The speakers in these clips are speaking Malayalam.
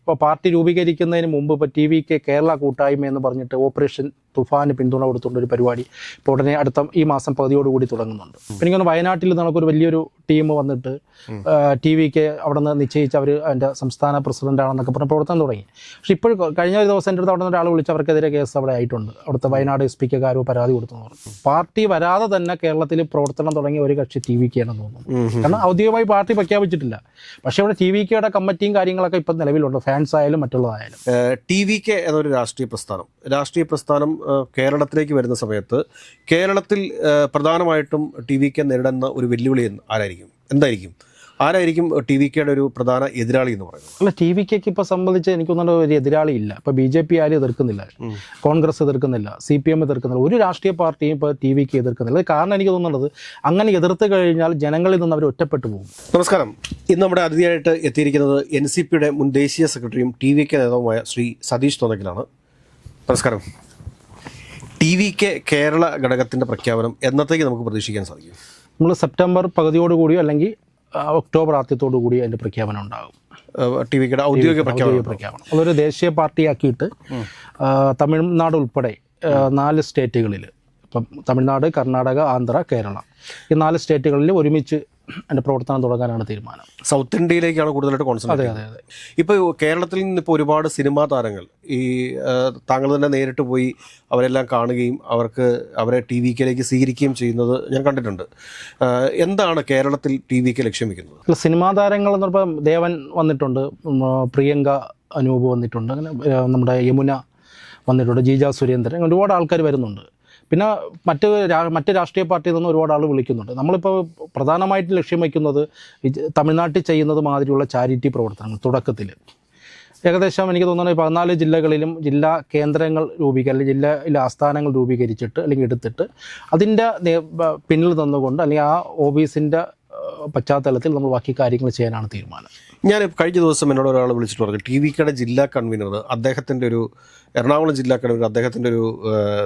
ഇപ്പോൾ പാർട്ടി രൂപീകരിക്കുന്നതിന് മുമ്പ് ഇപ്പോൾ TVK കേരള കൂട്ടായ്മ എന്ന് പറഞ്ഞിട്ട് ഓപ്പറേഷൻ തുഫാന് പിന്തുണ കൊടുത്തുകൊണ്ട് ഒരു പരിപാടി ഇപ്പോൾ ഉടനെ ഈ മാസം പകുതിയോടുകൂടി തുടങ്ങുന്നുണ്ട്. പിന്നെ എനിക്കൊന്ന് വയനാട്ടിൽ നമുക്കൊരു വലിയൊരു ടീം വന്നിട്ട് TVK അവിടെ നിന്ന് നിശ്ചയിച്ച് അവർ അതിൻ്റെ സംസ്ഥാന പ്രസിഡൻ്റാണെന്നൊക്കെ പറഞ്ഞ് പ്രവർത്തനം തുടങ്ങി. പക്ഷേ ഇപ്പോൾ കഴിഞ്ഞ ഒരു ദിവസം എൻ്റെ അടുത്ത് അവിടെ നിന്ന് ഒരാൾ വിളിച്ച് അവർക്കെതിരെ കേസ് അവിടെ ആയിട്ടുണ്ട്. അവിടുത്തെ വയനാട് SP ആരോ പരാതി കൊടുത്തെന്ന് പറഞ്ഞു. പാർട്ടി വരാതെ തന്നെ കേരളത്തിൽ പ്രവർത്തനം തുടങ്ങിയ ഒരു കക്ഷി TVK ആണെന്ന് തോന്നുന്നു. കാരണം ഔദ്യോഗികമായി പാർട്ടി പ്രഖ്യാപിച്ചിട്ടില്ല. പക്ഷേ ഇവിടെ TVKയുടെ കമ്മിറ്റിയും കാര്യങ്ങളൊക്കെ ഇപ്പം നിലവിലുണ്ട്, ഫാൻസ് ആയാലും മറ്റുള്ളതായാലും. TVK എന്നൊരു രാഷ്ട്രീയ പ്രസ്ഥാനം കേരളത്തിലേക്ക് വരുന്ന സമയത്ത് കേരളത്തിൽ പ്രധാനമായിട്ടും TVK നേരിടുന്ന ഒരു വെല്ലുവിളി ആരായിരിക്കും TVKയുടെ ഒരു പ്രധാന എതിരാളി എന്ന് പറയുന്നത്? അല്ല, TVKക്ക് ഇപ്പോൾ സംബന്ധിച്ച് എനിക്കൊന്നും ഒരു എതിരാളി ഇല്ല. ഇപ്പോൾ BJP ആരും എതിർക്കുന്നില്ല, കോൺഗ്രസ് എതിർക്കുന്നില്ല, CPM എതിർക്കുന്നില്ല, ഒരു രാഷ്ട്രീയ പാർട്ടിയും ഇപ്പോൾ TVK എതിർക്കുന്നില്ല. കാരണം എനിക്ക് തോന്നുന്നത് അങ്ങനെ എതിർത്ത് കഴിഞ്ഞാൽ ജനങ്ങളിൽ നിന്ന് അവർ ഒറ്റപ്പെട്ടു പോകും. നമസ്കാരം. ഇന്ന് നമ്മുടെ അതിഥിയായിട്ട് എത്തിയിരിക്കുന്നത് NCPയുടെ മുൻ ദേശീയ സെക്രട്ടറിയും TVK നേതാവുമായ ശ്രീ സതീഷ് തോന്നക്കലാണ്. നമസ്കാരം. TVK കേരള ഘടകത്തിൻ്റെ പ്രഖ്യാപനം എന്നത്തേക്ക് നമുക്ക് പ്രതീക്ഷിക്കാൻ സാധിക്കും? നമ്മൾ സെപ്റ്റംബർ പകുതിയോടുകൂടിയോ അല്ലെങ്കിൽ ഒക്ടോബർ ആദ്യത്തോടു കൂടി അതിൻ്റെ പ്രഖ്യാപനം ഉണ്ടാകും. TVKയുടെ ഔദ്യോഗിക പ്രഖ്യാപനം. അതൊരു ദേശീയ പാർട്ടിയാക്കിയിട്ട് തമിഴ്നാട് ഉൾപ്പെടെ 4 സ്റ്റേറ്റുകളിൽ, ഇപ്പം തമിഴ്നാട്, കർണാടക, ആന്ധ്ര, കേരള, ഈ 4 സ്റ്റേറ്റുകളിൽ ഒരുമിച്ച് അതിൻ്റെ പ്രവർത്തനം തുടങ്ങാനാണ് തീരുമാനം. സൗത്ത് ഇന്ത്യയിലേക്കാണ് കൂടുതലായിട്ട് കോൺസെൻട്രേറ്റ്. അതെ. ഇപ്പോൾ കേരളത്തിൽ നിന്നിപ്പോൾ ഒരുപാട് സിനിമാ താരങ്ങൾ താങ്കൾ തന്നെ നേരിട്ട് പോയി അവരെല്ലാം കാണുകയും അവരെ TVKയിലേക്ക് സ്വീകരിക്കുകയും ചെയ്യുന്നത് ഞാൻ കണ്ടിട്ടുണ്ട്. എന്താണ് കേരളത്തിൽ TVK ലക്ഷ്യം വെക്കുന്നത്? സിനിമാ താരങ്ങൾ എന്ന് പറയുമ്പോൾ ദേവൻ വന്നിട്ടുണ്ട്, പ്രിയങ്ക അനൂപ് വന്നിട്ടുണ്ട്, അങ്ങനെ നമ്മുടെ യമുന വന്നിട്ടുണ്ട്, ജീജ സുരേന്ദ്രൻ, അങ്ങനെ ഒരുപാട് ആൾക്കാർ വരുന്നുണ്ട്. പിന്നെ മറ്റ് രാഷ്ട്രീയ പാർട്ടിയിൽ നിന്ന് ഒരുപാട് ആൾ വിളിക്കുന്നുണ്ട്. നമ്മളിപ്പോൾ പ്രധാനമായിട്ട് ലക്ഷ്യം വയ്ക്കുന്നത് തമിഴ്നാട്ടിൽ ചെയ്യുന്നത് മാതിരിയുള്ള ചാരിറ്റി പ്രവർത്തനങ്ങൾ. തുടക്കത്തിൽ ഏകദേശം എനിക്ക് തോന്നുന്നത് 14 ജില്ലകളിലും ജില്ലാ കേന്ദ്രങ്ങൾ അല്ലെങ്കിൽ ജില്ലയിലെ ആസ്ഥാനങ്ങൾ രൂപീകരിച്ചിട്ട് അല്ലെങ്കിൽ എടുത്തിട്ട് അതിൻ്റെ പിന്നിൽ തന്നുകൊണ്ട് അല്ലെങ്കിൽ ആ ഓഫീസിൻ്റെ പശ്ചാത്തലത്തിൽ നമ്മൾ ബാക്കി കാര്യങ്ങൾ ചെയ്യാനാണ് തീരുമാനം. ഞാൻ കഴിഞ്ഞ ദിവസം എന്നോട് ഒരാൾ വിളിച്ചിട്ട് പറഞ്ഞു, TVKയുടെ ജില്ലാ കൺവീനർ എറണാകുളം ജില്ലാ കൺവീനർ അദ്ദേഹത്തിൻ്റെ ഒരു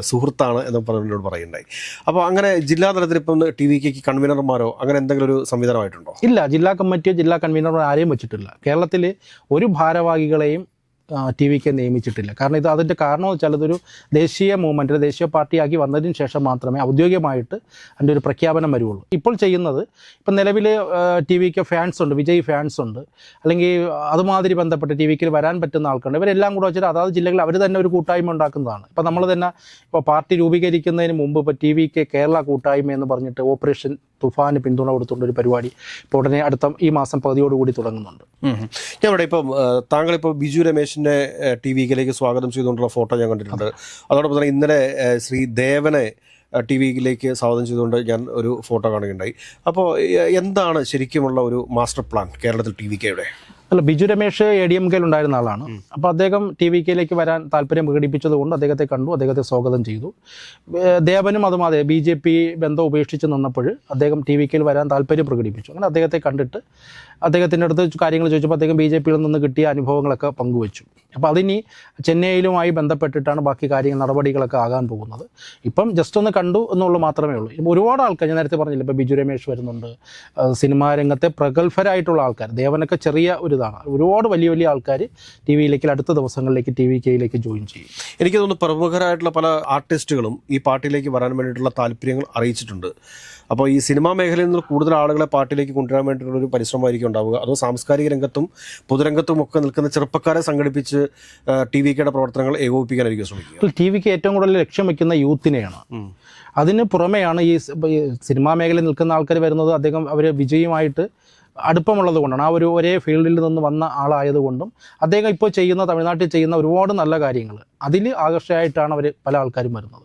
സുഹൃത്താണ് എന്ന് എന്നോട് പറയുണ്ടായി. അപ്പോൾ അങ്ങനെ ജില്ലാ തലത്തിൽ ഇപ്പം TVKക്ക് കൺവീനർമാരോ അങ്ങനെ എന്തെങ്കിലും ഒരു സംവിധാനമായിട്ടുണ്ടോ? ഇല്ല, ജില്ലാ കമ്മിറ്റിയോ ജില്ലാ കൺവീനറോ ആരെയും വെച്ചിട്ടില്ല. കേരളത്തിൽ ഒരു ഭാരവാഹികളെയും TVK നിയമിച്ചിട്ടില്ല. കാരണം അതിൻ്റെ കാരണം എന്ന് വെച്ചാൽ ഇതൊരു ദേശീയ മൂവ്മെൻറ്റ്, ദേശീയ പാർട്ടിയാക്കി വന്നതിന് ശേഷം മാത്രമേ ഔദ്യോഗികമായിട്ട് അതിൻ്റെ ഒരു പ്രഖ്യാപനം വരുള്ളൂ. ഇപ്പോൾ ചെയ്യുന്നത്, ഇപ്പം നിലവിൽ TVK ഫാൻസ് ഉണ്ട്, വിജയ് ഫാൻസ് ഉണ്ട്, അല്ലെങ്കിൽ അതുമാതിരി ബന്ധപ്പെട്ട് TVKയിൽ വരാൻ പറ്റുന്ന ആൾക്കാരുണ്ട്. ഇവരെല്ലാം കൂടെ വെച്ചിട്ട് അതാത് ജില്ലകളിൽ അവർ തന്നെ ഒരു കൂട്ടായ്മ ഉണ്ടാക്കുന്നതാണ്. ഇപ്പോൾ നമ്മൾ തന്നെ ഇപ്പോൾ പാർട്ടി രൂപീകരിക്കുന്നതിന് മുമ്പ് ഇപ്പോൾ TVK കേരള കൂട്ടായ്മ എന്ന് പറഞ്ഞിട്ട് ഓപ്പറേഷൻ തുഫാന് പിന്തുണ കൊടുത്തുകൊണ്ട് ഒരു പരിപാടി ഇപ്പോൾ ഉടനെ ഈ മാസം പകുതിയോടുകൂടി തുടങ്ങുന്നുണ്ട്. ഞാൻ ഇവിടെ ഇപ്പം താങ്കളിപ്പോൾ ബിജു രമേശിൻ്റെ TVKയിലേക്ക് സ്വാഗതം ചെയ്തുകൊണ്ടുള്ള ഫോട്ടോ ഞാൻ കണ്ടിട്ടുണ്ട്. അതോടൊപ്പം തന്നെ ഇന്നലെ ശ്രീ ദേവനെ TVKയിലേക്ക് സ്വാഗതം ചെയ്തുകൊണ്ട് ഞാൻ ഒരു ഫോട്ടോ കാണുകയുണ്ടായി. അപ്പോൾ എന്താണ് ശരിക്കുമുള്ള ഒരു മാസ്റ്റർ പ്ലാൻ കേരളത്തിൽ TVKയുടെ? അല്ല, ബിജു രമേശ് ADMKയിൽ ഉണ്ടായിരുന്ന ആളാണ്. അപ്പോൾ അദ്ദേഹം TVKയിലേക്ക് വരാൻ താല്പര്യം പ്രകടിപ്പിച്ചതുകൊണ്ട് അദ്ദേഹത്തെ കണ്ടു, അദ്ദേഹത്തെ സ്വാഗതം ചെയ്തു. ദേവനും അതുമാതിരി BJP ബന്ധം ഉപേക്ഷിച്ച് നിന്നപ്പോൾ അദ്ദേഹം TVKയിൽ വരാൻ താല്പര്യം പ്രകടിപ്പിച്ചു. അങ്ങനെ അദ്ദേഹത്തെ കണ്ടിട്ട് അദ്ദേഹത്തിൻ്റെ അടുത്ത് കാര്യങ്ങൾ ചോദിച്ചപ്പോൾ അദ്ദേഹം BJPയിൽ നിന്ന് കിട്ടിയ അനുഭവങ്ങളൊക്കെ പങ്കുവച്ചു. അപ്പോൾ അതിനി ചെന്നൈയിലുമായി ബന്ധപ്പെട്ടിട്ടാണ് ബാക്കി നടപടികളൊക്കെ ആകാൻ പോകുന്നത്. ഇപ്പം ജസ്റ്റ് ഒന്ന് കണ്ടു എന്നുള്ളത് മാത്രമേ ഉള്ളൂ. ഇപ്പം ഒരുപാട് ആൾക്കാർ, ഞാൻ നേരത്തെ പറഞ്ഞില്ല, ഇപ്പോൾ ബിജു രമേശ് വരുന്നുണ്ട്, സിനിമാ രംഗത്തെ പ്രഗത്ഭരായിട്ടുള്ള ആൾക്കാർ, ദേവനൊക്കെ ചെറിയ ഇതാണ്, ഒരുപാട് വലിയ വലിയ ആൾക്കാർ TVയിലേക്ക് അടുത്ത ദിവസങ്ങളിലേക്ക് TVKയിലേക്ക് ജോയിൻ ചെയ്യും. എനിക്ക് തോന്നുന്നു പ്രമുഖരായിട്ടുള്ള പല ആർട്ടിസ്റ്റുകളും ഈ പാർട്ടിയിലേക്ക് വരാൻ വേണ്ടിയിട്ടുള്ള താല്പര്യങ്ങൾ അറിയിച്ചിട്ടുണ്ട്. അപ്പോൾ ഈ സിനിമാ മേഖലയിൽ നിന്ന് കൂടുതൽ ആളുകളെ പാർട്ടിയിലേക്ക് കൊണ്ടുവരാൻ വേണ്ടിയിട്ടുള്ളൊരു പരിശ്രമമായിരിക്കും ഉണ്ടാവുക. അതോ സാംസ്കാരിക രംഗത്തും പൊതുരംഗത്തും ഒക്കെ നിൽക്കുന്ന ചെറുപ്പക്കാരെ സംഘടിപ്പിച്ച് TVKയുടെ പ്രവർത്തനങ്ങൾ ഏകോപിപ്പിക്കാനായിരിക്കും ശ്രമിക്കുക? TVK ഏറ്റവും കൂടുതൽ ലക്ഷ്യം വയ്ക്കുന്ന യൂത്തിനെയാണ്. അതിന് പുറമെയാണ് ഈ സിനിമാ മേഖലയിൽ നിൽക്കുന്ന ആൾക്കാർ വരുന്നത്. അവർ വിജയമായിട്ട് അടുപ്പമുള്ളത് കൊണ്ടാണ്, ആ ഒരേ ഫീൽഡിൽ നിന്ന് വന്ന ആളായതുകൊണ്ടും അദ്ദേഹം ഇപ്പോൾ തമിഴ്നാട്ടിൽ ചെയ്യുന്ന ഒരുപാട് നല്ല കാര്യങ്ങൾ അതിൽ ആകർഷകമായിട്ടാണ് അവർ പല ആൾക്കാരും വരുന്നത്.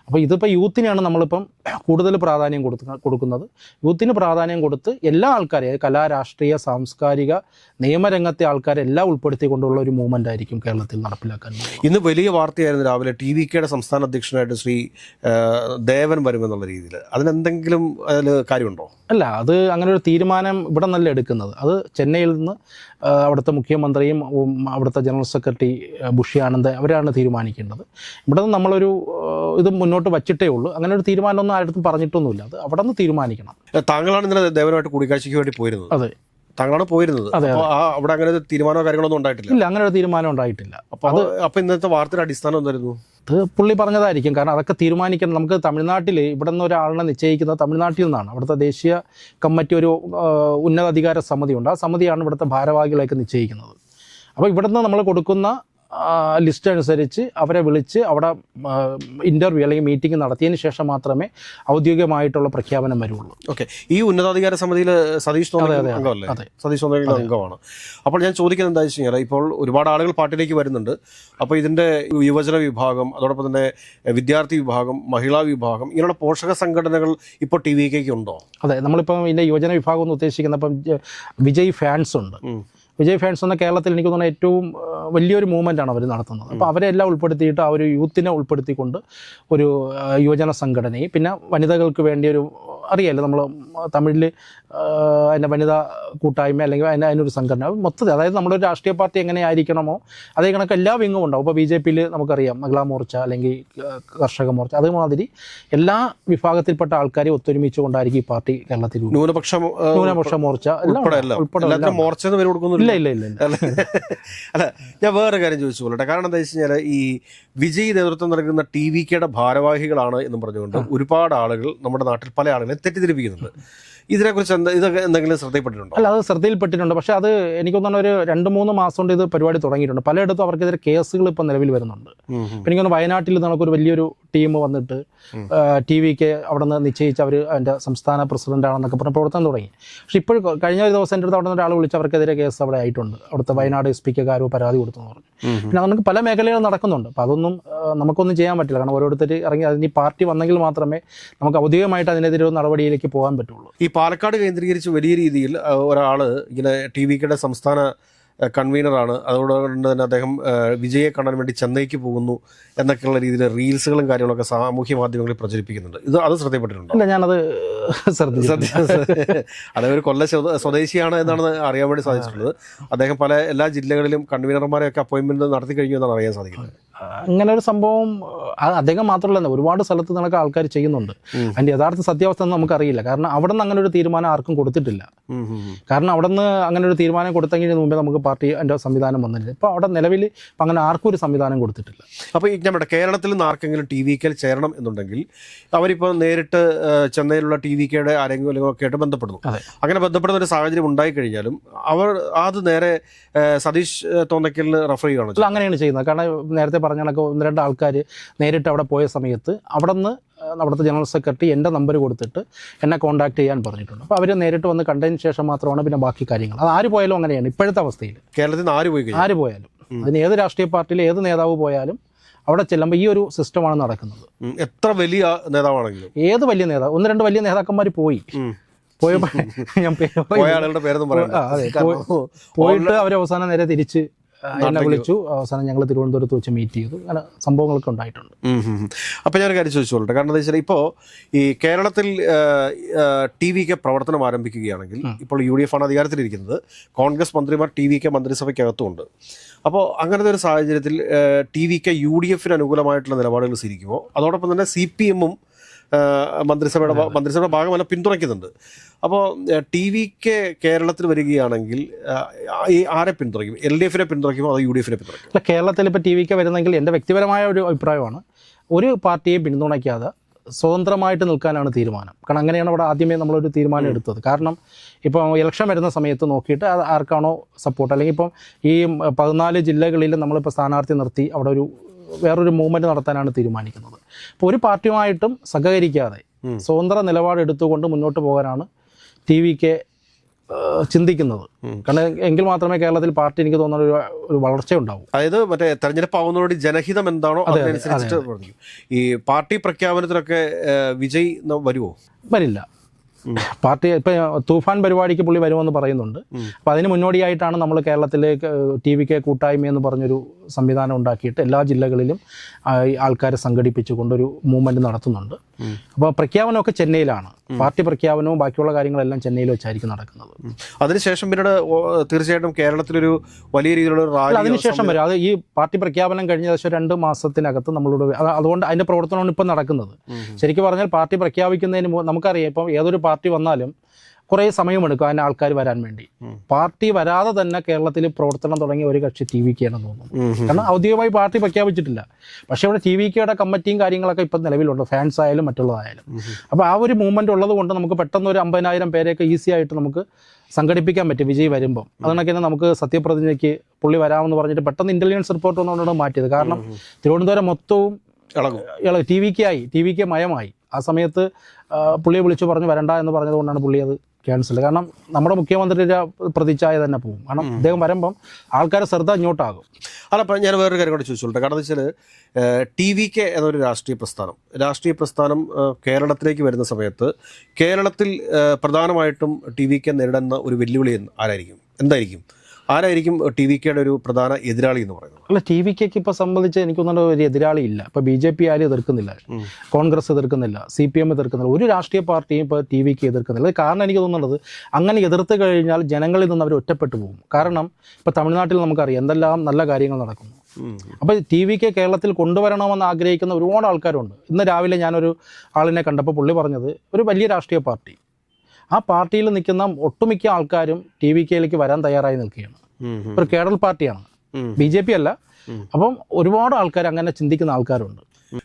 അപ്പോൾ ഇതിപ്പോൾ യൂത്തിനെയാണ് നമ്മളിപ്പം കൂടുതൽ പ്രാധാന്യം കൊടുക്കുന്നത്. യൂത്തിന് പ്രാധാന്യം കൊടുത്ത് എല്ലാ ആൾക്കാരെയും, കലാ, രാഷ്ട്രീയ, സാംസ്കാരിക, നിയമരംഗത്തെ ആൾക്കാരെല്ലാം ഉൾപ്പെടുത്തിക്കൊണ്ടുള്ള ഒരു മൂവ്മെൻ്റ് ആയിരിക്കും കേരളത്തിൽ നടപ്പിലാക്കാൻ. ഇന്ന് വലിയ വാർത്തയായിരുന്നു രാവിലെ TVKയുടെ സംസ്ഥാന അധ്യക്ഷനായിട്ട് ശ്രീ ദേവൻ വരുമെന്നുള്ള രീതിയിൽ. അതിനെന്തെങ്കിലും അതിൽ കാര്യമുണ്ടോ? അല്ല, അത് അങ്ങനെ ഒരു തീരുമാനം ഇവിടെ നല്ല എടുക്കുന്നത്. അത് ചെന്നൈയിൽ നിന്ന് അവിടുത്തെ മുഖ്യമന്ത്രിയും അവിടുത്തെ ജനറൽ സെക്രട്ടറി ബുഷി ആനന്ദ് അവരാണ് തീരുമാനിക്കേണ്ടത്. ഇവിടെ നിന്ന് നമ്മളൊരു ഇത് മുന്നോട്ട് വച്ചിട്ടേ ഉള്ളൂ. അങ്ങനെ ഒരു തീരുമാനമൊന്നും ആരും പറഞ്ഞിട്ടൊന്നുമില്ല. അത് അവിടെ നിന്ന് തീരുമാനിക്കണം. താങ്കളാണ് ഇന്നലെ ദേവനുമായിട്ട് കൂടിക്കാഴ്ചയ്ക്ക് വേണ്ടി പോയിരുന്നത്? അതെ. താങ്കളാണ് പോയിരുന്നത്. അപ്പോൾ അവിടെ അങ്ങനെ ഒരു തീരുമാനമോ കാര്യങ്ങളൊന്നും ഉണ്ടായിട്ടില്ല? ഇല്ല, അങ്ങനെ ഒരു തീരുമാനം ഉണ്ടായിട്ടില്ല. അപ്പോൾ ഇന്നത്തെ വാർത്തയുടെ അടിസ്ഥാനം എന്തായിരുന്നു? അത് പുള്ളി പറഞ്ഞതായിരിക്കും. കാരണം അതൊക്കെ തീരുമാനിക്കണം. നമുക്ക് തമിഴ്നാട്ടിൽ ഇവിടെ നിന്ന് ഒരാളിനെ നിശ്ചയിക്കുന്നത് തമിഴ്നാട്ടിൽ നിന്നാണ്. അവിടുത്തെ ദേശീയ കമ്മിറ്റി ഒരു ഉന്നതാധികാര സമിതിയുണ്ട്. ആ സമിതിയാണ് ഇവിടുത്തെ ഭാരവാഹികളെയൊക്കെ നിശ്ചയിക്കുന്നത്. അപ്പോൾ ഇവിടുന്ന് നമ്മൾ കൊടുക്കുന്ന ലിസ്റ്റ് അനുസരിച്ച് അവരെ വിളിച്ച് അവിടെ ഇൻ്റർവ്യൂ അല്ലെങ്കിൽ മീറ്റിംഗ് നടത്തിയതിന് ശേഷം മാത്രമേ ഔദ്യോഗികമായിട്ടുള്ള പ്രഖ്യാപനം വരുള്ളൂ. ഓക്കെ. ഈ ഉന്നതാധികാര സമിതിയിൽ സതീഷ് അംഗമല്ലേ? സതീഷ് അംഗമാണ്. അപ്പോൾ ഞാൻ ചോദിക്കുന്നത് എന്താ വെച്ച് കഴിഞ്ഞാൽ, ഇപ്പോൾ ഒരുപാട് ആളുകൾ പാർട്ടിയിലേക്ക് വരുന്നുണ്ട്. അപ്പോൾ ഇതിൻ്റെ യുവജന വിഭാഗം, അതോടൊപ്പം തന്നെ വിദ്യാർത്ഥി വിഭാഗം, മഹിളാ വിഭാഗം, ഇങ്ങനെയുള്ള പോഷക സംഘടനകൾ ഇപ്പോൾ TVK ഉണ്ടോ? അതെ, നമ്മളിപ്പം ഇതിൻ്റെ യുവജന വിഭാഗം എന്ന് ഉദ്ദേശിക്കുന്ന ഇപ്പം വിജയ് ഫാൻസ് ഉണ്ട്. വിജയ് ഫാൻസ് എന്ന കേരളത്തിൽ എനിക്ക് തോന്നുന്ന ഏറ്റവും വലിയൊരു മൂവ്മെൻ്റാണ് അവർ നടത്തുന്നത്. അപ്പോൾ അവരെ എല്ലാം ഉൾപ്പെടുത്തിയിട്ട് ആ ഒരു യൂത്തിനെ ഉൾപ്പെടുത്തിക്കൊണ്ട് ഒരു യുവജന സംഘടനയും പിന്നെ വനിതകൾക്ക് വേണ്ടി ഒരു അറിയാമല്ലോ നമ്മൾ തമിഴിൽ അതിൻ്റെ വനിതാ കൂട്ടായ്മ അല്ലെങ്കിൽ അതിനൊരു സംഘടന മൊത്തത്തിൽ, അതായത് നമ്മളൊരു രാഷ്ട്രീയ പാർട്ടി എങ്ങനെ ആയിരിക്കണമോ അതേ കണക്ക് എല്ലാ വിങ്ങും ഉണ്ടാവും. ഇപ്പോൾ BJPയിൽ നമുക്കറിയാം മഹിളാ മോർച്ച അല്ലെങ്കിൽ കർഷക മോർച്ച, അതുമാതിരി എല്ലാ വിഭാഗത്തിൽപ്പെട്ട ആൾക്കാരെ ഒത്തൊരുമിച്ച് കൊണ്ടായിരിക്കും ഈ പാർട്ടി കേരളത്തിൽ. ന്യൂനപക്ഷ മോർച്ച ഉൾപ്പെടെ അല്ല, ഞാൻ വേറെ കാര്യം ചോദിച്ചോളട്ടെ. കാരണം എന്താ വെച്ച് കഴിഞ്ഞാൽ, ഈ വിജയ് നേതൃത്വം നൽകുന്ന TVKയുടെ ഭാരവാഹികളാണ് എന്നും പറഞ്ഞുകൊണ്ട് ഒരുപാട് ആളുകൾ നമ്മുടെ നാട്ടിൽ പല ആളുകളെ തെറ്റിദ്ധരിപ്പിക്കുന്നുണ്ട്. ഇതിനെക്കുറിച്ച് ഇതൊക്കെ എന്തെങ്കിലും ശ്രദ്ധയിൽപ്പെട്ടിട്ടുണ്ടോ? അല്ല, അത് ശ്രദ്ധയിൽപ്പെട്ടിട്ടുണ്ട്. പക്ഷേ അത് എനിക്ക് തോന്നുന്നു ഒരു 2-3 മാസം കൊണ്ട് ഇത് പരിപാടി തുടങ്ങിയിട്ടുണ്ട്. പലയിടത്തും അവർക്കെതിരെ കേസുകൾ ഇപ്പം നിലവിൽ വരുന്നുണ്ട്. ഇപ്പം എനിക്കൊന്ന് വയനാട്ടിൽ നമുക്കൊരു വലിയൊരു ടീം വന്നിട്ട് TVK അവിടെ നിന്ന് നിശ്ചയിച്ച് അവർ അതിൻ്റെ സംസ്ഥാന പ്രസിഡന്റാണെന്നൊക്കെ പറഞ്ഞ് പ്രവർത്തനം തുടങ്ങി. പക്ഷേ ഇപ്പോൾ കഴിഞ്ഞ ഒരു ദിവസം എൻ്റെ അടുത്ത് അവിടെ നിന്ന് ഒരാൾ വിളിച്ച് അവർക്കെതിരെ കേസ് അവിടെ ആയിട്ടുണ്ട്. അവിടുത്തെ വയനാട് SP ആരോ പരാതി കൊടുത്തെന്ന് പറഞ്ഞു. പിന്നെ നമുക്ക് പല മേഖലകളും നടക്കുന്നുണ്ട്. അപ്പോൾ അതൊന്നും നമുക്കൊന്നും ചെയ്യാൻ പറ്റില്ല. കാരണം ഓരോരുത്തർ ഇറങ്ങി അതിന് ഈ പാർട്ടി വന്നെങ്കിൽ മാത്രമേ നമുക്ക് ഔദ്യോഗികമായിട്ട് അതിനെതിരെ ഒരു നടപടിയിലേക്ക് പോകാൻ പറ്റുള്ളൂ. ഈ പാലക്കാട് കേന്ദ്രീകരിച്ച് വലിയ രീതിയിൽ ഒരാൾ ഇങ്ങനെ TVKയുടെ സംസ്ഥാന കൺവീനറാണ്, അതുകൊണ്ട് തന്നെ അദ്ദേഹം വിജയെ കാണാൻ വേണ്ടി ചെന്നൈക്ക് പോകുന്നു എന്നൊക്കെയുള്ള രീതിയിൽ റീൽസുകളും കാര്യങ്ങളൊക്കെ സാമൂഹ്യ മാധ്യമങ്ങളിൽ പ്രചരിപ്പിക്കുന്നുണ്ട്. അത് ശ്രദ്ധപ്പെട്ടിട്ടുണ്ടോ? ഇല്ല, ഞാനത് അദ്ദേഹം ഒരു കൊല്ല സ്വദേശിയാണ് എന്നാണ് അറിയാൻ വേണ്ടി സാധിച്ചിട്ടുള്ളത്. അദ്ദേഹം എല്ലാ ജില്ലകളിലും കൺവീനർമാരെയൊക്കെ അപ്പോയിൻമെന്റ് നടത്തി കഴിഞ്ഞു എന്നാണ് അറിയാൻ സാധിക്കുന്നത്. അങ്ങനെ ഒരു സംഭവം അദ്ദേഹം മാത്രമല്ല, ഒരുപാട് സ്ഥലത്ത് നിന്നൊക്കെ ആൾക്കാർ ചെയ്യുന്നുണ്ട്. അതിൻ്റെ യഥാർത്ഥ സത്യാവസ്ഥ ഒന്നും നമുക്കറിയില്ല. കാരണം അവിടെ നിന്ന് അങ്ങനെ ഒരു തീരുമാനം ആർക്കും കൊടുത്തിട്ടില്ല. കാരണം അവിടെ നിന്ന് അങ്ങനെ ഒരു തീരുമാനം കൊടുത്തെങ്കിൽ മുമ്പേ നമുക്ക് പാർട്ടി അതിൻ്റെ സംവിധാനം വന്നില്ല. ഇപ്പോൾ അവിടെ നിലവിൽ അങ്ങനെ ആർക്കും ഒരു സംവിധാനം കൊടുത്തിട്ടില്ല. അപ്പോൾ നമ്മുടെ കേരളത്തിൽ നിന്ന് ആർക്കെങ്കിലും TVKയിൽ ചേരണം എന്നുണ്ടെങ്കിൽ അവരിപ്പോൾ നേരിട്ട് ചെന്നൈയിലുള്ള TVKയുടെ ആരെങ്കിലും ഒക്കെ ആയിട്ട് ബന്ധപ്പെടുന്നു. അങ്ങനെ ബന്ധപ്പെടുന്ന ഒരു സാഹചര്യം ഉണ്ടായിക്കഴിഞ്ഞാലും അവർ അത് നേരെ സതീഷ് തോന്നയ്ക്കലിന് റെഫർ ചെയ്യുകയാണ്. അല്ല, അങ്ങനെയാണ് ചെയ്യുന്നത്. കാരണം നേരത്തെ പറഞ്ഞ കണക്ക് 1-2 ആൾക്കാർ നേരിട്ട് അവിടെ പോയ സമയത്ത് അവിടെ നിന്ന് അവിടുത്തെ ജനറൽ സെക്രട്ടറി എൻ്റെ നമ്പർ കൊടുത്തിട്ട് എന്നെ കോൺടാക്ട് ചെയ്യാൻ പറഞ്ഞിട്ടുണ്ട്. അപ്പോൾ അവർ നേരിട്ട് വന്ന് കണ്ടതിന് ശേഷം മാത്രമാണ് പിന്നെ ബാക്കി കാര്യങ്ങൾ. അത് ആര് പോയാലും അങ്ങനെയാണ് ഇപ്പോഴത്തെ അവസ്ഥയിൽ. കേരളത്തിൽ നിന്ന് ആര് പോയാലും അതിന് ഏത് രാഷ്ട്രീയ പാർട്ടിയിൽ ഏത് നേതാവ് പോയാലും അവിടെ ചെല്ലുമ്പോൾ ഈ ഒരു സിസ്റ്റമാണ് നടക്കുന്നത്. എത്ര വലിയ നേതാവാണെങ്കിലും, ഏത് വലിയ നേതാവ്, 1-2 വലിയ നേതാക്കന്മാർ പോയപ്പോൾ ഞാൻ പോയിട്ട് അവർ അവസാനം നേരെ തിരിച്ച് എന്നെ വിളിച്ചു. അവസാനം ഞങ്ങൾ തിരുവനന്തപുരത്ത് വെച്ച് മീറ്റ് ചെയ്തു. അങ്ങനെ സംഭവങ്ങളൊക്കെ ഉണ്ടായിട്ടുണ്ട്. അപ്പോൾ ഞാനൊരു കാര്യം ചോദിച്ചോളട്ടെ. കാരണം എന്താ വെച്ചാൽ ഇപ്പോൾ ഈ കേരളത്തിൽ TVK പ്രവർത്തനം ആരംഭിക്കുകയാണെങ്കിൽ ഇപ്പോൾ UDF ആണ് അധികാരത്തിലിരിക്കുന്നത്. കോൺഗ്രസ് മന്ത്രിമാർ TVK മന്ത്രിസഭയ്ക്കകത്തുമുണ്ട്. അപ്പോൾ അങ്ങനത്തെ ഒരു സാഹചര്യത്തിൽ TVK UDFന് അനുകൂലമായിട്ടുള്ള നിലപാടുകൾ സ്വീകരിക്കുമോ? അതോടൊപ്പം തന്നെ CPM-ഉം മന്ത്രിസഭയുടെ ഭാഗമല്ല പിന്തുണയ്ക്കുന്നുണ്ട്. അപ്പോൾ TVK കേരളത്തിൽ വരികയാണെങ്കിൽ ഈ ആരെ പിന്തുണയ്ക്കും? LDF-നെ പിന്തുണയ്ക്കുമോ അതോ UDF-നെ പിന്തുണയ്ക്കും? അല്ല, കേരളത്തിൽ ഇപ്പോൾ TVK വരുന്നെങ്കിൽ എൻ്റെ വ്യക്തിപരമായ ഒരു അഭിപ്രായമാണ്, ഒരു പാർട്ടിയെ പിന്തുണയ്ക്കാതെ സ്വതന്ത്രമായിട്ട് നിൽക്കാനാണ് തീരുമാനം. കാരണം അങ്ങനെയാണ് അവിടെ ആദ്യമേ നമ്മളൊരു തീരുമാനം എടുത്തത്. കാരണം ഇപ്പോൾ ഇലക്ഷൻ വരുന്ന സമയത്ത് നോക്കിയിട്ട് അത് ആർക്കാണോ സപ്പോർട്ട്, അല്ലെങ്കിൽ ഇപ്പം ഈ 14 ജില്ലകളിൽ നമ്മളിപ്പോൾ സ്ഥാനാർത്ഥി നിർത്തി അവിടെ വേറൊരു മൂവ്മെൻറ്റ് നടത്താനാണ് തീരുമാനിക്കുന്നത്. അപ്പോൾ ഒരു പാർട്ടിയുമായിട്ടും സഹകരിക്കാതെ സ്വതന്ത്ര നിലപാടെടുത്തുകൊണ്ട് മുന്നോട്ട് പോകാനാണ് TVK ചിന്തിക്കുന്നത്. കാരണം എങ്കിൽ മാത്രമേ കേരളത്തിൽ പാർട്ടി എനിക്ക് തോന്നുന്ന ഒരു വളർച്ച ഉണ്ടാവും. അതായത് മറ്റേ തെരഞ്ഞെടുപ്പ് ആവുന്നതോടെ ജനഹിതം എന്താണോ അതനുസരിച്ചിട്ട് പറഞ്ഞു. ഈ പാർട്ടി പ്രഖ്യാപനത്തിലൊക്കെ വിജയ് വരുമോ? വരില്ല. പാർട്ടി ഇപ്പം തൂഫാൻ പരിപാടിക്ക് പുള്ളി വരുമെന്ന് പറയുന്നുണ്ട്. അപ്പം അതിന് മുന്നോടിയായിട്ടാണ് നമ്മൾ കേരളത്തിലേക്ക് TVK കൂട്ടായ്മ എന്ന് പറഞ്ഞൊരു സംവിധാനം ഉണ്ടാക്കിയിട്ട് എല്ലാ ജില്ലകളിലും ആൾക്കാരെ സംഘടിപ്പിച്ചുകൊണ്ടൊരു മൂവ്മെൻറ്റ് നടത്തുന്നുണ്ട്. അപ്പോൾ പ്രഖ്യാപനമൊക്കെ ചെന്നൈയിലാണ്. പാർട്ടി പ്രഖ്യാപനവും ബാക്കിയുള്ള കാര്യങ്ങളെല്ലാം ചെന്നൈയിൽ വെച്ചായിരിക്കും നടക്കുന്നത്. അതിനുശേഷം പിന്നീട് തീർച്ചയായിട്ടും കേരളത്തിലൊരു വലിയ രീതിയിലുള്ള റാലി അതിനുശേഷം വരും. അത് ഈ പാർട്ടി പ്രഖ്യാപനം കഴിഞ്ഞ ഏകദേശം 2 മാസത്തിനകത്ത് നമ്മളോട് അതുകൊണ്ട് അതിൻ്റെ പ്രവർത്തനമാണ് ഇപ്പം നടക്കുന്നത്. ശരിക്കും പറഞ്ഞാൽ പാർട്ടി പ്രഖ്യാപിക്കുന്നതിന് നമുക്കറിയാം, ഇപ്പം ഏതൊരു പാർട്ടി വന്നാലും കുറേ സമയമെടുക്കും അതിന് ആൾക്കാർ വരാൻ വേണ്ടി. പാർട്ടി വരാതെ തന്നെ കേരളത്തിൽ പ്രവർത്തനം തുടങ്ങിയ ഒരു കക്ഷി TVK ആണെന്ന് തോന്നുന്നു. കാരണം ഔദ്യോഗികമായി പാർട്ടി പ്രഖ്യാപിച്ചിട്ടില്ല. പക്ഷേ ഇവിടെ TVKയുടെ കമ്മിറ്റിയും കാര്യങ്ങളൊക്കെ ഇപ്പം നിലവിലുണ്ട്, ഫാൻസ് ആയാലും മറ്റുള്ളതായാലും. അപ്പോൾ ആ ഒരു മൂവ്മെൻറ്റ് ഉള്ളത് കൊണ്ട് നമുക്ക് പെട്ടെന്ന് ഒരു 50,000 പേരെയൊക്കെ ഈസി ആയിട്ട് നമുക്ക് സംഘടിപ്പിക്കാൻ പറ്റും വിജയ് വരുമ്പം. അതുകൊണ്ടൊക്കെ നമുക്ക് സത്യപ്രതിജ്ഞയ്ക്ക് പുള്ളി വരാമെന്ന് പറഞ്ഞിട്ട് പെട്ടെന്ന് ഇൻ്റലിജൻസ് റിപ്പോർട്ട് ഒന്നുകൊണ്ടാണ് മാറ്റിയത്. കാരണം തിരുവനന്തപുരം മൊത്തവും TVK മയമായി. ആ സമയത്ത് പുള്ളിയെ വിളിച്ചു പറഞ്ഞു വരണ്ട എന്ന് പറഞ്ഞതുകൊണ്ടാണ് പുള്ളി അത് ക്യാൻസൽ. കാരണം നമ്മുടെ മുഖ്യമന്ത്രിയുടെ പ്രതിച്ഛായ തന്നെ പോകും. കാരണം അദ്ദേഹം വരുമ്പം ആൾക്കാരെ ശ്രദ്ധ ഇങ്ങോട്ടാകും. അല്ല, അപ്പം ഞാൻ വേറൊരു കാര്യം കൂടെ ചോദിച്ചോട്ടെ. കാരണം എന്ന് വെച്ചാൽ TVK എന്നൊരു രാഷ്ട്രീയ പ്രസ്ഥാനം കേരളത്തിലേക്ക് വരുന്ന സമയത്ത് കേരളത്തിൽ പ്രധാനമായിട്ടും TVK നേരിടുന്ന ഒരു വെല്ലുവിളി ആരായിരിക്കും TVKയുടെ ഒരു പ്രധാന എതിരാളി എന്ന് പറയുന്നത്? അല്ല, TVKക്ക് ഇപ്പോൾ സംബന്ധിച്ച് എനിക്കൊന്നും ഒരു എതിരാളി ഇല്ല. ഇപ്പോൾ BJP ആരും എതിർക്കുന്നില്ല, കോൺഗ്രസ് എതിർക്കുന്നില്ല, CPM എതിർക്കുന്നില്ല, ഒരു രാഷ്ട്രീയ പാർട്ടിയും ഇപ്പോൾ TVK എതിർക്കുന്നില്ല. കാരണം എനിക്ക് തോന്നുന്നത് അങ്ങനെ എതിർത്ത് കഴിഞ്ഞാൽ ജനങ്ങളിൽ നിന്ന് അവർ ഒറ്റപ്പെട്ടു പോകും. കാരണം ഇപ്പോൾ തമിഴ്നാട്ടിൽ നമുക്കറിയാം എന്തെല്ലാം നല്ല കാര്യങ്ങൾ നടക്കുന്നു. അപ്പോൾ TVK കേരളത്തിൽ കൊണ്ടുവരണമെന്ന് ആഗ്രഹിക്കുന്ന ഒരുപാട് ആൾക്കാരുണ്ട്. ഇന്ന് രാവിലെ ഞാനൊരു ആളിനെ കണ്ടപ്പോൾ പുള്ളി പറഞ്ഞത് ഒരു വലിയ രാഷ്ട്രീയ പാർട്ടി, ആ പാർട്ടിയിൽ നിൽക്കുന്ന ഒട്ടുമിക്ക ആൾക്കാരും TVKയിലേക്ക് വരാൻ തയ്യാറായി നിൽക്കുകയാണ്. ഒരു കേഡർ പാർട്ടിയാണ്, BJP അല്ല. അപ്പം ഒരുപാട് ആൾക്കാർ അങ്ങനെ ചിന്തിക്കുന്ന ആൾക്കാരുണ്ട്.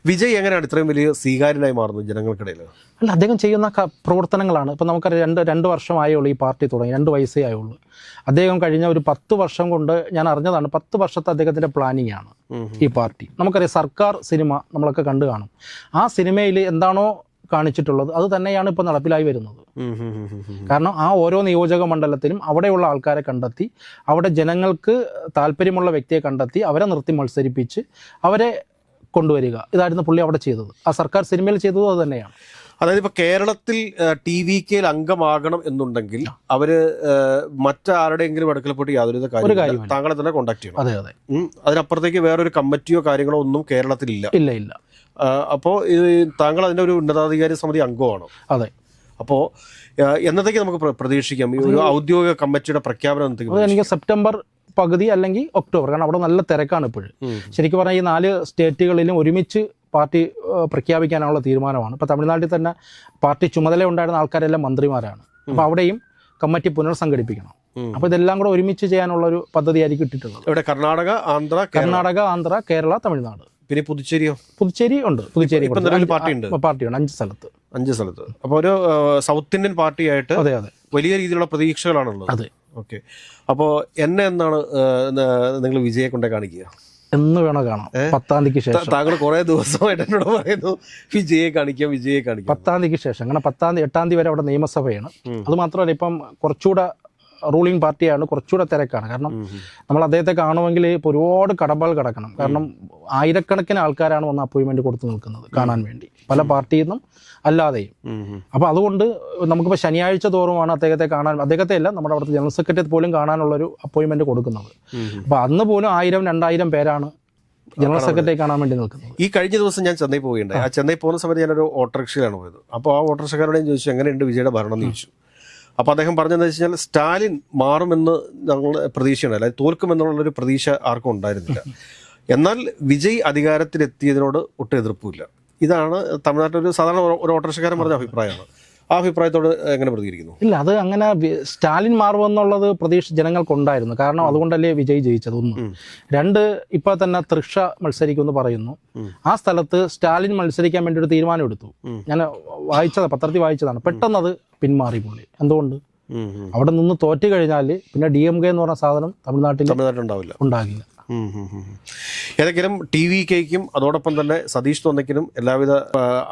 വിജയ് എങ്ങനെയാണ് ഇത്രയും വലിയ സ്വീകാര്യനായി മാറുന്നത് ജനങ്ങൾക്കിടയിൽ? അല്ല, അദ്ദേഹം ചെയ്യുന്ന പ്രവർത്തനങ്ങളാണ്. ഇപ്പം നമുക്കറിയാം, രണ്ട് വർഷമായുള്ളൂ ഈ പാർട്ടി തുടങ്ങി, 2 വയസ്സേ ആയുള്ളൂ. അദ്ദേഹം കഴിഞ്ഞ ഒരു 10 വർഷം കൊണ്ട് ഞാൻ അറിഞ്ഞതാണ്, 10 വർഷത്തെ അദ്ദേഹത്തിൻ്റെ പ്ലാനിങ് ആണ് ഈ പാർട്ടി. നമുക്കറിയാം സർക്കാർ സിനിമ നമ്മളൊക്കെ കണ്ടു കാണും. ആ സിനിമയിൽ എന്താണോ കാണിച്ചിട്ടുള്ളത് അത് തന്നെയാണ് ഇപ്പോൾ നടപ്പിലായി വരുന്നത്. കാരണം ആ ഓരോ നിയോജക മണ്ഡലത്തിലും അവിടെയുള്ള ആൾക്കാരെ കണ്ടെത്തി, അവിടെ ജനങ്ങൾക്ക് താല്പര്യമുള്ള വ്യക്തിയെ കണ്ടെത്തി അവരെ നിർത്തി മത്സരിപ്പിച്ച് അവരെ കൊണ്ടുവരിക, ഇതായിരുന്നു പുള്ളി അവിടെ ചെയ്തത്. ആ സർക്കാർ സിനിമയിൽ ചെയ്തതും അത് തന്നെയാണ്. അതായത് ഇപ്പോൾ കേരളത്തിൽ TVKയിൽ അംഗമാകണം എന്നുണ്ടെങ്കിൽ അവര് മറ്റാരുടെയെങ്കിലും അടുക്കൽ പോയിട്ട് യാതൊരു കാര്യം താങ്കളെ തന്നെ കോൺടാക്ട് ചെയ്യണം. അതെ അതെ. അതിനപ്പുറത്തേക്ക് വേറൊരു കമ്മിറ്റിയോ കാര്യങ്ങളോ ഒന്നും കേരളത്തിലില്ല. ഇല്ല. അപ്പോൾ താങ്കൾ അതിൻ്റെ ഒരു ഉന്നതാധികാരി സമിതി അംഗമാണ്. അതെ. അപ്പോൾ എന്നത്തേക്ക് നമുക്ക് പ്രതീക്ഷിക്കാം ഈ ഒരു ഔദ്യോഗിക കമ്മിറ്റിയുടെ പ്രഖ്യാപനം? എനിക്ക് സെപ്റ്റംബർ പകുതി അല്ലെങ്കിൽ ഒക്ടോബർ. കാരണം അവിടെ നല്ല തിരക്കാണ് ഇപ്പോഴും. ശരിക്കും പറഞ്ഞാൽ ഈ 4 സ്റ്റേറ്റുകളിലും ഒരുമിച്ച് പാർട്ടി പ്രഖ്യാപിക്കാനുള്ള തീരുമാനമാണ്. ഇപ്പോൾ തമിഴ്നാട്ടിൽ തന്നെ പാർട്ടി ചുമതല ഉണ്ടായിരുന്ന ആൾക്കാരെല്ലാം മന്ത്രിമാരാണ്. അപ്പോൾ അവിടെയും കമ്മിറ്റി പുനർസംഘടിപ്പിക്കണം. അപ്പോൾ ഇതെല്ലാം കൂടെ ഒരുമിച്ച് ചെയ്യാനുള്ള ഒരു പദ്ധതിയായിരിക്കും ഇട്ടിട്ടുള്ളത്. ഇവിടെ കർണാടക, ആന്ധ്ര, കേരള, തമിഴ്നാട്. പിന്നെ പുതുച്ചേരി ഉണ്ട്. പുതുച്ചേരി പാർട്ടിയുണ്ട് 5 സ്ഥലത്ത്. അപ്പോൾ ഒരു സൗത്ത് ഇന്ത്യൻ പാർട്ടിയായിട്ട് വലിയ രീതിയിലുള്ള പ്രതീക്ഷകളാണുള്ളത്. അതെ. ഓക്കെ. അപ്പോൾ എന്നാണ് നിങ്ങൾ വിജയെ കൊണ്ടേ കാണിക്കുക? എന്ന് വേണോ കാണാം. 10-ാം തീയതിക്ക് ശേഷം. താങ്കൾ കുറെ ദിവസമായിട്ട് എന്നോട് പറയുന്നു വിജയെ കാണിക്കാം. 10-ാം തീയതിക്ക് ശേഷം. കാരണം 8-ാം തീയതി വരെ അവിടെ നിയമസഭയാണ്. അത് മാത്രമല്ല ഇപ്പം കുറച്ചുകൂടെ റൂളിംഗ് പാർട്ടിയാണ്, കുറച്ചുകൂടെ തിരക്കാണ്. കാരണം നമ്മൾ അദ്ദേഹത്തെ കാണുമെങ്കിൽ ഇപ്പോൾ ഒരുപാട് കടമ്പകൾ കിടക്കണം. കാരണം ആയിരക്കണക്കിന് ആൾക്കാരാണ് വന്ന് അപ്പോയിൻമെൻറ്റ് കൊടുത്ത് നിൽക്കുന്നത് കാണാൻ വേണ്ടി, പല പാർട്ടിയിൽ നിന്നും അല്ലാതെയും. അപ്പോൾ അതുകൊണ്ട് നമുക്കിപ്പോൾ ശനിയാഴ്ച തോറുമാണ് അദ്ദേഹത്തെ അല്ല നമ്മുടെ അവിടുത്തെ ജനറൽ സെക്രട്ടറി പോലും കാണാനുള്ളൊരു അപ്പോയിൻമെൻറ്റ് കൊടുക്കുന്നത്. അപ്പോൾ അന്ന് പോലും 1000-2000 പേരാണ് ജനറൽ സെക്രട്ടറി കാണാൻ വേണ്ടി നിൽക്കുന്നത്. ഈ കഴിഞ്ഞ ദിവസം ഞാൻ ചെന്നൈ പോവുകയുണ്ടായി. ആ ചെന്നൈ പോകുന്ന സമയത്ത് ഞാനൊരു ഓട്ടോറിക്ഷയിലാണ് പോയത്. അപ്പോൾ ആ ഓട്ടോറിക്ഷക്കാരോട് ചോദിച്ചു എങ്ങനെയുണ്ട് വിജയുടെ ഭരണം എന്ന് ചോദിച്ചു. അപ്പോൾ അദ്ദേഹം പറഞ്ഞതെന്ന് വെച്ച് കഴിഞ്ഞാൽ സ്റ്റാലിൻ മാറുമെന്ന് ഞങ്ങൾ പ്രതീക്ഷയുണ്ട്, അതായത് തോൽക്കുമെന്നുള്ളൊരു പ്രതീക്ഷ ആർക്കും ഉണ്ടായിരുന്നില്ല. എന്നാൽ വിജയ് അധികാരത്തിലെത്തിയതിനോട് ഒട്ടും എതിർപ്പില്ല. ഇതാണ് തമിഴ്നാട്ടിലൊരു സാധാരണ ഒരു ഓട്ടോറിക്ഷക്കാരൻ പറഞ്ഞ അഭിപ്രായമാണ്. ആ അഭിപ്രായത്തോട് എങ്ങനെ പ്രതികരിക്കുന്നു? ഇല്ല, അത് അങ്ങനെ സ്റ്റാലിൻ മാറുമെന്നുള്ളത് പ്രതീക്ഷ ജനങ്ങൾക്കുണ്ടായിരുന്നു. കാരണം അതുകൊണ്ടല്ലേ വിജയ് ജയിച്ചത്. 1. 2, ഇപ്പോൾ തന്നെ തൃഷ മത്സരിക്കുമെന്ന് പറയുന്നു. ആ സ്ഥലത്ത് സ്റ്റാലിൻ മത്സരിക്കാൻ വേണ്ടി ഒരു തീരുമാനം എടുത്തു. ഞാൻ പത്രത്തിൽ വായിച്ചതാണ്. പെട്ടെന്ന് അത് പിന്മാറി പുള്ളി. എന്തുകൊണ്ട്? അവിടെ നിന്ന് തോറ്റു കഴിഞ്ഞാൽ പിന്നെ DMK എന്ന് പറഞ്ഞ സാധനം തമിഴ്നാട്ടിൽ ഉണ്ടാകില്ല. ഏതെങ്കിലും TVKയ്ക്കും അതോടൊപ്പം തന്നെ സതീഷ് തോന്നയ്ക്കിനും എല്ലാവിധ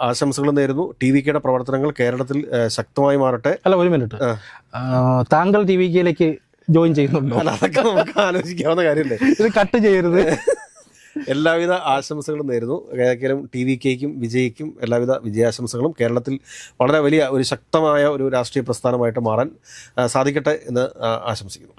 ആശംസകളും നേരുന്നു. TVKയുടെ പ്രവർത്തനങ്ങൾ കേരളത്തിൽ ശക്തമായി മാറട്ടെ. അല്ല, ഒരു മിനിറ്റ്, താങ്കൾ TVKയിലേക്ക് ജോയിൻ ചെയ്യുന്നുണ്ടോ? അതൊക്കെ നമുക്ക് ആലോചിക്കാവുന്ന കാര്യമല്ലേ, ഇത് കട്ട് ചെയ്യരുത്. എല്ലാവിധ ആശംസകളും നേരുന്നു. ഏതെങ്കിലും TVKയ്ക്കും വിജയ്ക്കും എല്ലാവിധ വിജയാശംസകളും. കേരളത്തിൽ വളരെ വലിയ ഒരു ശക്തമായ ഒരു രാഷ്ട്രീയ പ്രസ്ഥാനമായിട്ട് മാറാൻ സാധിക്കട്ടെ എന്ന് ആശംസിക്കുന്നു.